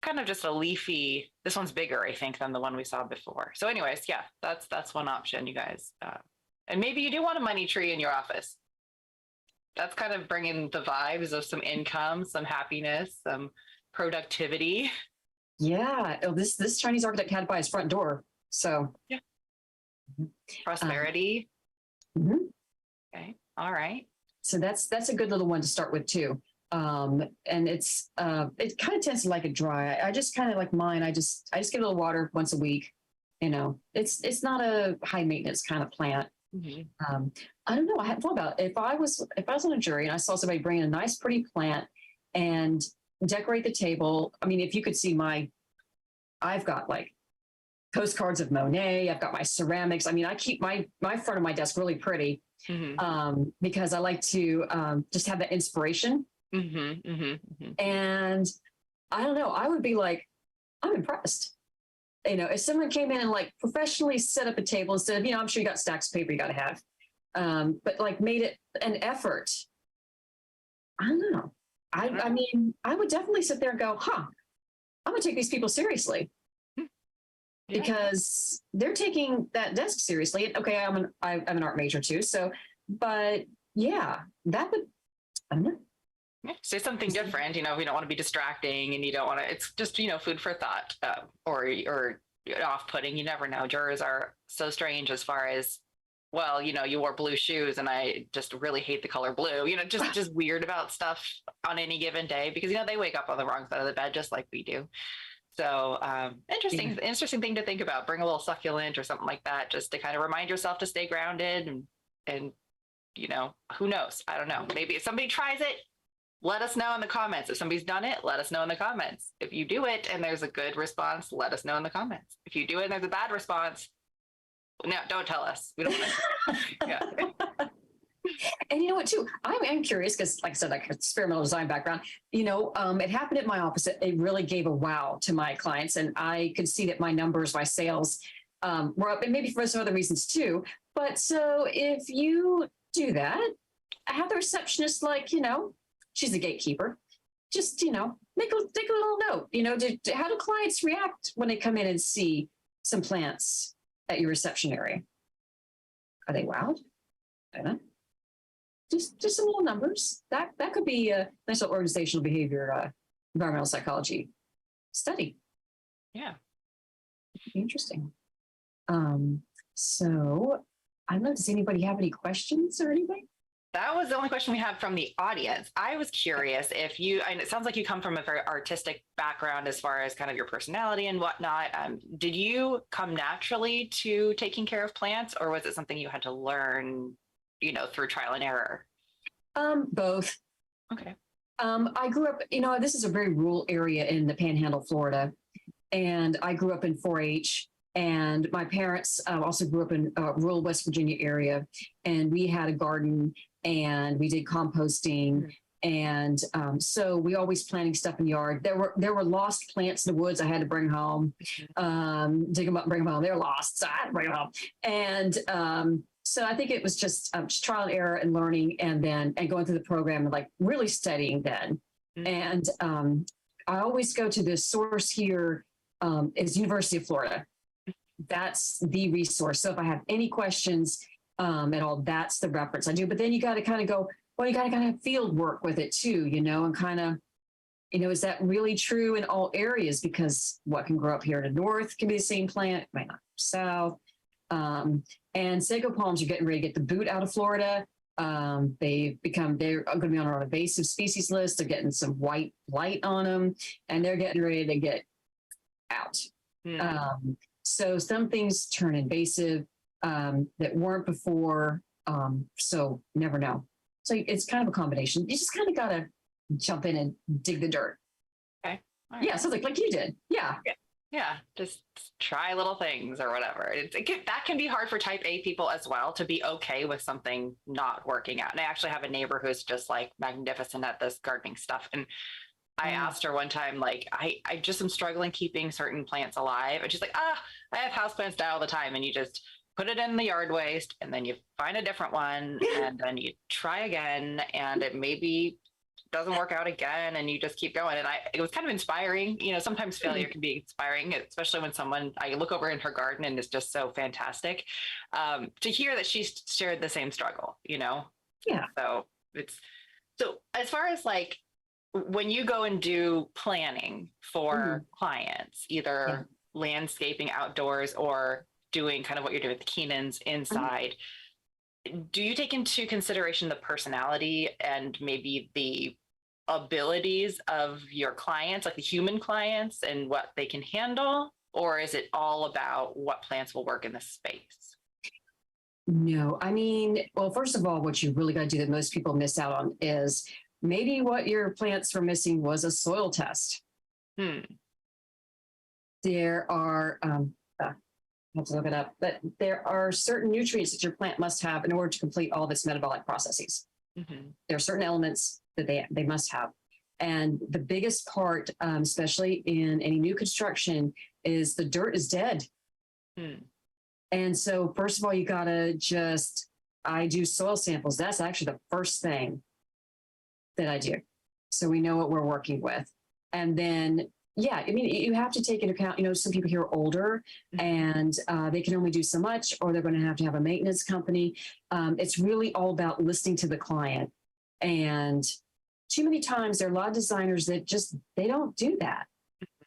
kind of just a leafy, this one's bigger, I think, than the one we saw before. So anyways, yeah, that's one option, you guys. And maybe you do want a money tree in your office. That's kind of bringing the vibes of some income, some happiness, some productivity. Yeah. Oh, this Chinese architect had it by his front door. So yeah. Prosperity. Mm-hmm. Okay. All right. So that's a good little one to start with too. And it kind of tends to like it dry. I just kind of like mine. I just get a little water once a week. It's not a high maintenance kind of plant. Mm-hmm. I don't know. I hadn't thought about it. If I was on a jury and I saw somebody bring a nice, pretty plant and decorate the table. I mean, if you could see I've got like postcards of Monet. I've got my ceramics. I mean, I keep my front of my desk really pretty, mm-hmm. Because I like to just have that inspiration. Mm-hmm, mm-hmm, mm-hmm. And I don't know, I would be like, I'm impressed. If someone came in and like professionally set up a table instead of, I'm sure you got stacks of paper you got to have, but like made it an effort. I don't know. I mean, I would definitely sit there and go, I'm going to take these people seriously. Yeah. Because they're taking that desk seriously. And okay, I'm an art major too. So, but yeah, that would, I don't know. Yeah, say something different. We don't want to be distracting, and you don't want to. It's just food for thought, or off-putting. You never know. Jurors are so strange as far as, well, you wore blue shoes, and I just really hate the color blue. Just weird about stuff on any given day because they wake up on the wrong side of the bed just like we do. So interesting thing to think about. Bring a little succulent or something like that, just to kind of remind yourself to stay grounded and who knows? I don't know. Maybe if somebody tries it, let us know in the comments. If somebody's done it, let us know in the comments. If you do it and there's a good response, let us know in the comments. If you do it and there's a bad response, no, don't tell us. We don't want to. Yeah. And you know what, too? I'm curious because, like I said, like experimental design background, it happened at my office. It really gave a wow to my clients. And I could see that my numbers, my sales were up, and maybe for some other reasons, too. But so if you do that, I have the receptionist, like, she's the gatekeeper. Just, take a little note, how do clients react when they come in and see some plants at your reception area? Are they wowed? I don't know. Just some little numbers. That could be a nice little organizational behavior environmental psychology study. Yeah. Interesting. So I don't know, does anybody have any questions or anything? That was the only question we had from the audience. I was curious if and it sounds like you come from a very artistic background as far as kind of your personality and whatnot. Did you come naturally to taking care of plants, or was it something you had to learn, through trial and error? Both. Okay. I grew up, this is a very rural area in the Panhandle, Florida, and I grew up in 4-H. And my parents also grew up in rural West Virginia area, and we had a garden and we did composting. And so we always planting stuff in the yard. There were lost plants in the woods I had to bring home, dig them up and bring them home. They're lost, so I had to bring them home. And so I think it was just trial and error and learning, and going through the program and like really studying then. And I always go to the source here is University of Florida. That's the resource. So if I have any questions at all, that's the reference I do. But then you got to kind of go, well, you got to kind of field work with it too, and kind of, is that really true in all areas? Because what can grow up here in the north can be the same plant, might not south. And sago palms are getting ready to get the boot out of Florida. They're going to be on our invasive species list. They're getting some white light on them, and they're getting ready to get out. So some things turn invasive that weren't before. So never know. So it's kind of a combination. You just kind of got to jump in and dig the dirt. Okay. Right. Yeah. So like you did. Yeah. Yeah. Just try little things or whatever. That can be hard for type A people as well, to be okay with something not working out. And I actually have a neighbor who's just like magnificent at this gardening stuff. And I asked her one time, like, I just am struggling keeping certain plants alive. And she's like, I have houseplants die all the time. And you just put it in the yard waste, and then you find a different one, and then you try again, and it maybe doesn't work out again, and you just keep going. And it was kind of inspiring. Sometimes failure can be inspiring, especially when I look over in her garden and it's just so fantastic to hear that she's shared the same struggle, Yeah. So as far as like, when you go and do planning for clients, either landscaping outdoors or doing kind of what you're doing with the Keenans inside, do you take into consideration the personality and maybe the abilities of your clients, like the human clients, and what they can handle? Or is it all about what plants will work in this space? No, I mean, well, first of all, what you really got to do that most people miss out on is maybe what your plants were missing was a soil test. There are, I have to look it up, but there are certain nutrients that your plant must have in order to complete all of its metabolic processes. There are certain elements that they must have. And the biggest part, especially in any new construction, is the dirt is dead. And so first of all, you got to I do soil samples. That's actually the first thing that I do, so we know what we're working with. And then, I mean, you have to take into account, some people here are older and they can only do so much, or they're going to have a maintenance company. It's really all about listening to the client. And too many times there are a lot of designers that they don't do that.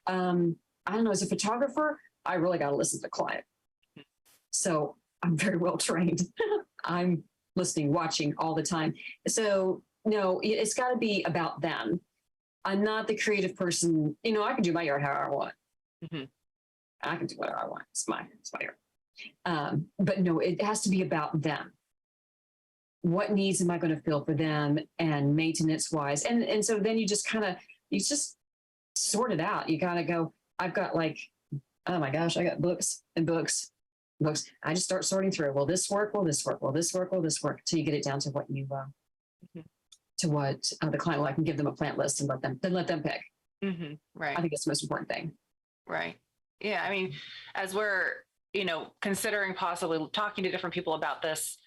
I don't know, as a photographer, I really got to listen to the client. So I'm very well trained. I'm listening, watching all the time. So no, it's got to be about them. I'm not the creative person. I can do my yard however I want. I can do whatever I want. It's my yard. But no, it has to be about them. What needs am I going to fill for them, and maintenance wise? And so then you just sort it out. You got to go, I've got like, oh my gosh, I got books and books. I just start sorting through. Will this work? Will this work? Will this work? Will this work? Till you get it down to what you to what the client will. I can give them a plant list and let them pick. Right. I think that's the most important thing. Right. Yeah. I mean, as we're, considering possibly talking to different people about this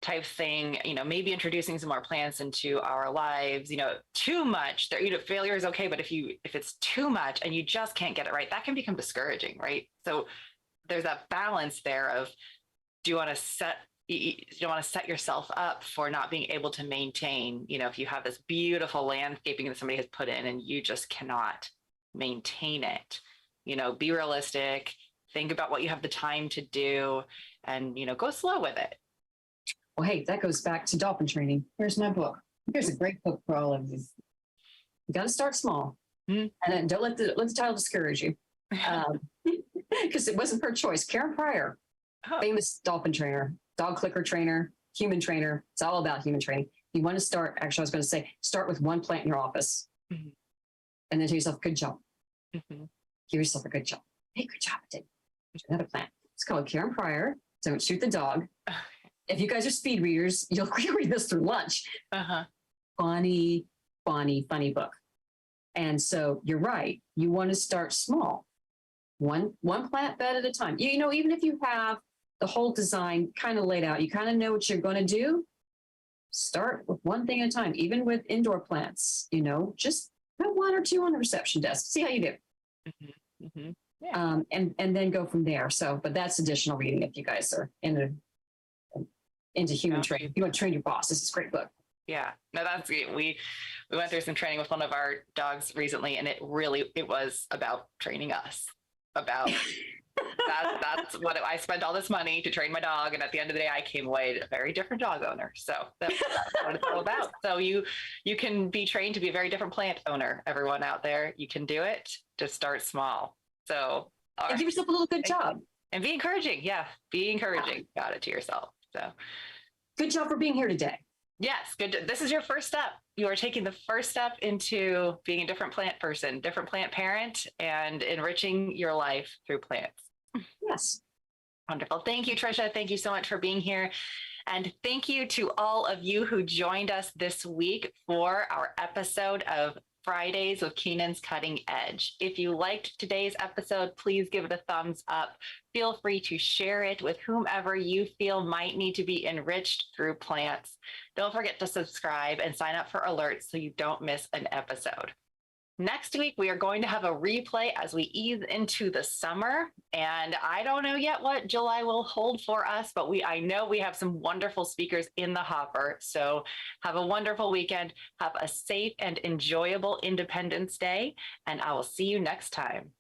type thing, maybe introducing some more plants into our lives, too much there, failure is okay. But if it's too much and you just can't get it right, that can become discouraging. Right. So there's that balance there of, do you want to set you don't want to set yourself up for not being able to maintain, if you have this beautiful landscaping that somebody has put in and you just cannot maintain it, be realistic, think about what you have the time to do, and, go slow with it. Well, hey, that goes back to dolphin training. Here's my book. Here's a great book for all of you. You got to start small, and then don't let the title discourage you, because it wasn't her choice. Karen Pryor, famous dolphin trainer, dog clicker trainer, human trainer. It's all about human training. You want to start. Actually, I was going to say, start with one plant in your office, and then tell yourself, "Good job." Give yourself a good job. Hey, good job, I did. Another plant. It's called Karen Pryor. Don't shoot the dog. If you guys are speed readers, you'll read this through lunch. Funny book. And so you're right. You want to start small. One plant bed at a time. Even if you have the whole design kind of laid out, you kind of know what you're going to do, start with one thing at a time. Even with indoor plants, just put one or two on the reception desk. See how you do. Yeah. And then go from there. So, but that's additional reading if you guys are into human training. You want to train your boss. This is a great book. Yeah, no, that's great. We went through some training with one of our dogs recently, and it was about training us. About that's what I spent all this money to train my dog, and at the end of the day, I came away a very different dog owner. So that's what it's all about. So you can be trained to be a very different plant owner. Everyone out there, you can do it. Just start small. So and give yourself a little good job and be encouraging. Yeah, be encouraging. Got it to yourself. So good job for being here today. Yes, good. This is your first step. You are taking the first step into being a different plant person, different plant parent, and enriching your life through plants. Yes. Wonderful. Thank you, Tricia. Thank you so much for being here. And thank you to all of you who joined us this week for our episode of Fridays with Keenan's Cutting Edge. If you liked today's episode, please give it a thumbs up. Feel free to share it with whomever you feel might need to be enriched through plants. Don't forget to subscribe and sign up for alerts so you don't miss an episode. Next week, we are going to have a replay as we ease into the summer. And I don't know yet what July will hold for us, but I know we have some wonderful speakers in the hopper. So have a wonderful weekend. Have a safe and enjoyable Independence Day. And I will see you next time.